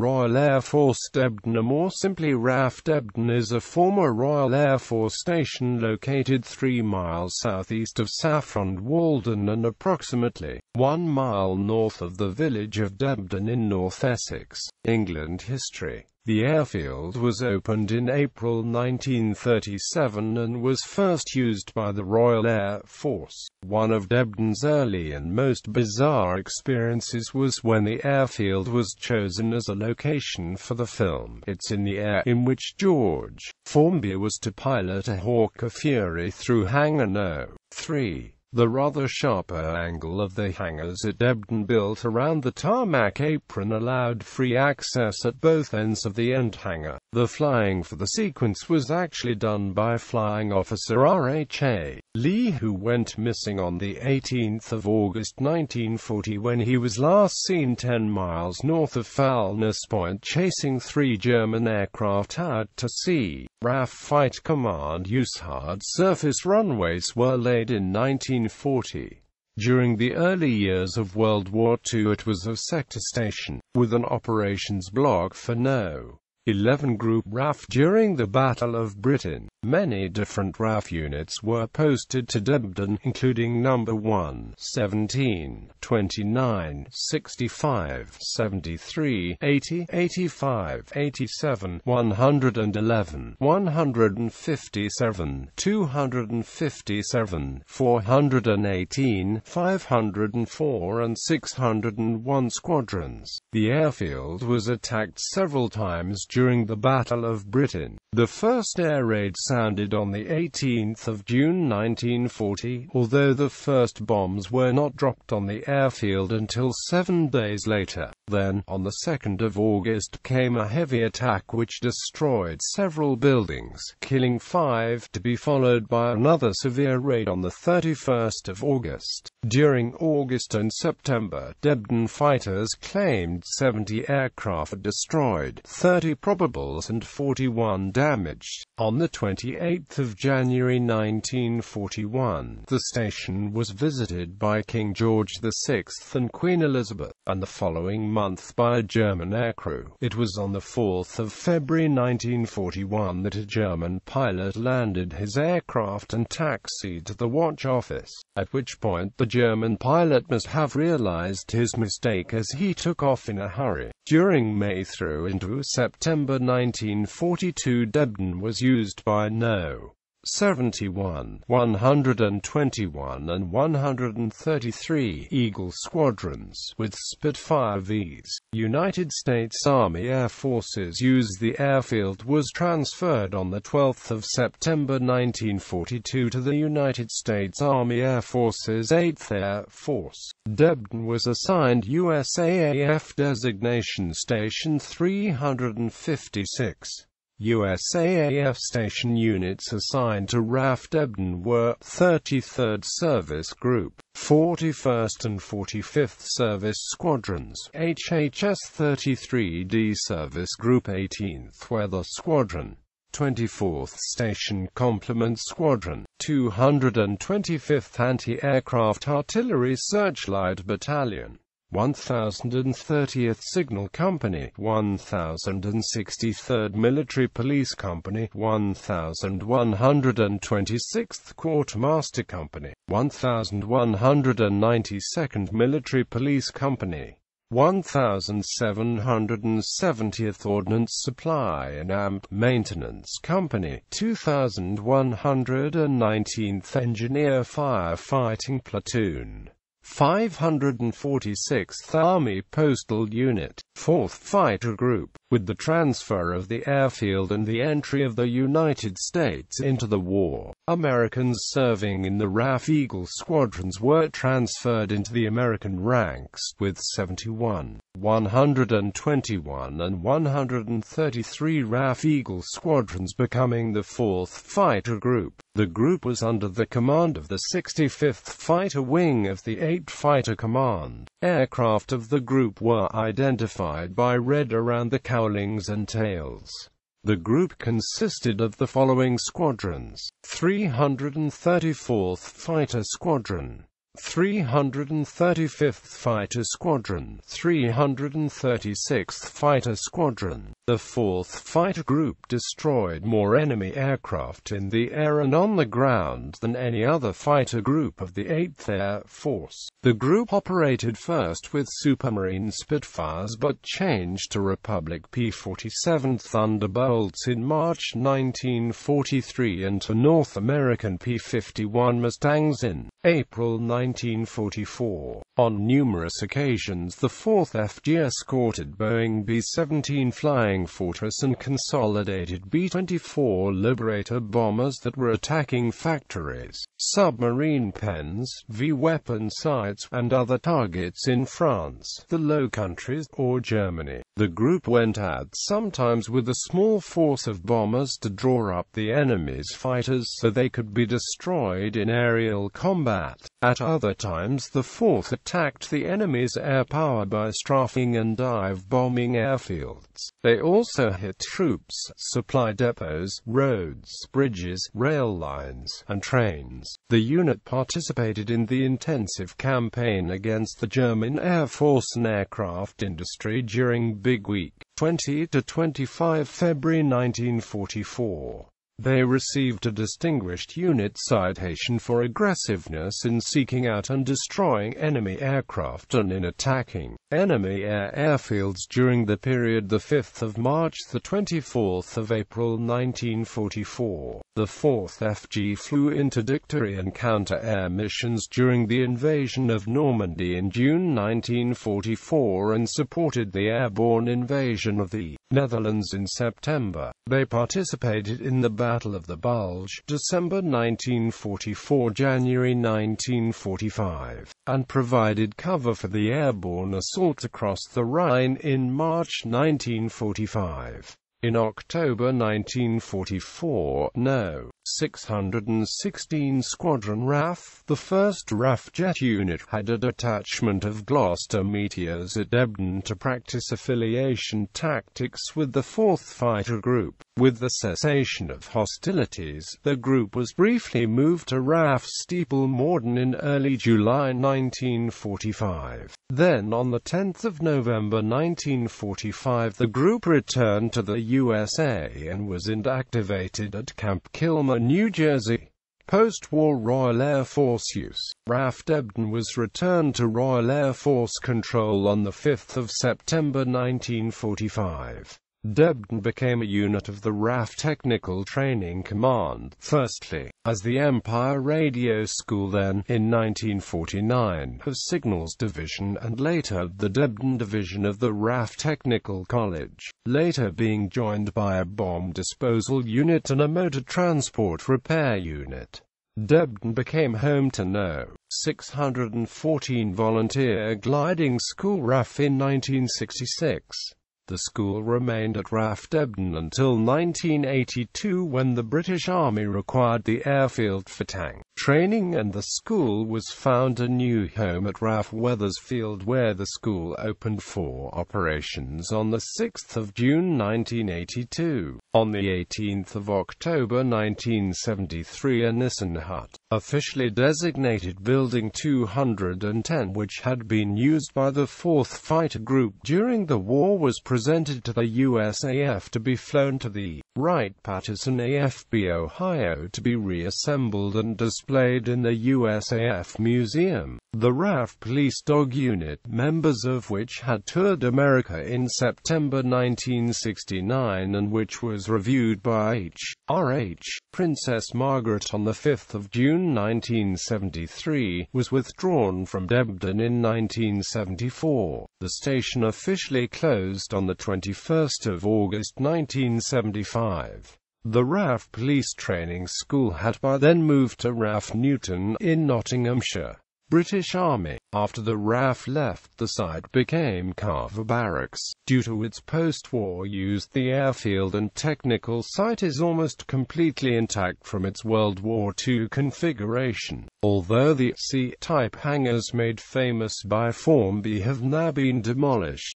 Royal Air Force Debden, or more simply RAF Debden, is a former Royal Air Force station located 3 miles southeast of Saffron Walden and approximately 1 mile north of the village of Debden in North Essex, England. History. The airfield was opened in April 1937 and was first used by the Royal Air Force. One of Debden's early and most bizarre experiences was when the airfield was chosen as a location for the film It's in the Air, in which George Formby was to pilot a Hawker Fury through Hangar No. 3. The rather sharper angle of the hangars at Debden, built around the tarmac apron, allowed free access at both ends of the end hangar. The flying for the sequence was actually done by Flying Officer R.H.A. Lee, who went missing on the 18th of August 1940 when he was last seen 10 miles north of Foulness Point chasing 3 German aircraft out to sea. RAF Fight Command use hard surface runways were laid in 1940. During the early years of World War II it was a sector station, with an operations block for No. 11 Group RAF. During the Battle of Britain, many different RAF units were posted to Debden, including No. 1, 17, 29, 65, 73, 80, 85, 87, 111, 157, 257, 418, 504 and 601 squadrons. The airfield was attacked several times during the Battle of Britain. The first air raid sounded on the 18th of June 1940, although the first bombs were not dropped on the airfield until 7 days later. Then, on the 2nd of August, came a heavy attack which destroyed several buildings, killing 5, to be followed by another severe raid on the 31st of August. During August and September, Debden fighters claimed 70 aircraft were destroyed, 30 probables and 41 damaged. On the 28th of January 1941, the station was visited by King George VI and Queen Elizabeth, and the following month by a German aircrew. It was on the 4th of February 1941 that a German pilot landed his aircraft and taxied to the watch office, at which point the German pilot must have realized his mistake as he took off in a hurry. During May through into September 1942, Debden was used by No. 71, 121 and 133 Eagle squadrons, with Spitfire Vs. United States Army Air Forces use. The airfield was transferred on the 12th of September 1942 to the United States Army Air Forces 8th Air Force. Debden was assigned USAAF designation Station 356. USAAF station units assigned to RAF Debden were 33rd Service Group, 41st and 45th Service Squadrons, HHS 33D Service Group, 18th Weather Squadron, 24th Station Complement Squadron, 225th Anti-Aircraft Artillery Searchlight Battalion, 1030th Signal Company, 1063rd Military Police Company, 1126th Quartermaster Company, 1192nd Military Police Company, 1770th Ordnance Supply and AMP Maintenance Company, 2119th Engineer Firefighting Platoon, 546th Army Postal Unit, 4th Fighter Group. With the transfer of the airfield and the entry of the United States into the war, Americans serving in the RAF Eagle squadrons were transferred into the American ranks, with 71, 121 and 133 RAF Eagle squadrons becoming the 4th Fighter Group. The group was under the command of the 65th Fighter Wing of the 8th Fighter Command. Aircraft of the group were identified by red around the cowlings and tails. The group consisted of the following squadrons: 334th Fighter Squadron, 335th Fighter Squadron, 336th Fighter Squadron. The 4th Fighter Group destroyed more enemy aircraft in the air and on the ground than any other fighter group of the 8th Air Force. The group operated first with Supermarine Spitfires but changed to Republic P-47 Thunderbolts in March 1943 and to North American P-51 Mustangs in April 1944. On numerous occasions the 4th FG escorted Boeing B-17 Flying Fortress and consolidated B-24 Liberator bombers that were attacking factories, submarine pens, V-weapon sites, and other targets in France, the Low Countries, or Germany. The group went out sometimes with a small force of bombers to draw up the enemy's fighters so they could be destroyed in aerial combat. At other times the 4th attacked the enemy's air power by strafing and dive-bombing airfields. They also hit troops, supply depots, roads, bridges, rail lines, and trains. The unit participated in the intensive campaign against the German Air Force and aircraft industry during Big Week, 20–25 February 1944. They received a Distinguished Unit Citation for aggressiveness in seeking out and destroying enemy aircraft and in attacking enemy airfields during the period 5 March to 24 April 1944. The 4th FG flew interdictory and counter-air missions during the invasion of Normandy in June 1944 and supported the airborne invasion of the Netherlands in September. They participated in the Battle of the Bulge, December 1944 – January 1945, and provided cover for the airborne assault across the Rhine in March 1945. In October 1944, No. 616 Squadron RAF, the 1st RAF jet unit, had a detachment of Gloucester Meteors at Debden to practice affiliation tactics with the 4th Fighter Group. With the cessation of hostilities, the group was briefly moved to RAF Steeple Morden in early July 1945. Then on the 10th of November 1945 the group returned to the USA and was inactivated at Camp Kilmer, New Jersey. Post-war Royal Air Force use. RAF Debden was returned to Royal Air Force control on the 5th of September 1945. Debden became a unit of the RAF Technical Training Command, firstly, as the Empire Radio School, then, in 1949, of Signals Division, and later the Debden Division of the RAF Technical College, later being joined by a bomb disposal unit and a motor transport repair unit. Debden became home to No. 614 Volunteer Gliding School RAF in 1966. The school remained at RAF Debden until 1982 when the British Army required the airfield for tank training and the school was found a new home at RAF Wethersfield, where the school opened for operations on 6 June 1982. On 18 October 1973 a Nissen hut, officially designated Building 210, which had been used by the 4th Fighter Group during the war, was presented to the USAF to be flown to the Wright-Patterson AFB, Ohio, to be reassembled and displayed in the USAF Museum. The RAF Police Dog Unit, members of which had toured America in September 1969 and which was reviewed by H.R.H. Princess Margaret on 5 June 1973, was withdrawn from Debden in 1974. The station officially closed on 21 August 1975. The RAF Police Training School had by then moved to RAF Newton in Nottinghamshire. British Army. After the RAF left, the site became Carver Barracks. Due to its post-war use, the airfield and technical site is almost completely intact from its World War II configuration, although the C-type hangars made famous by Formby have now been demolished.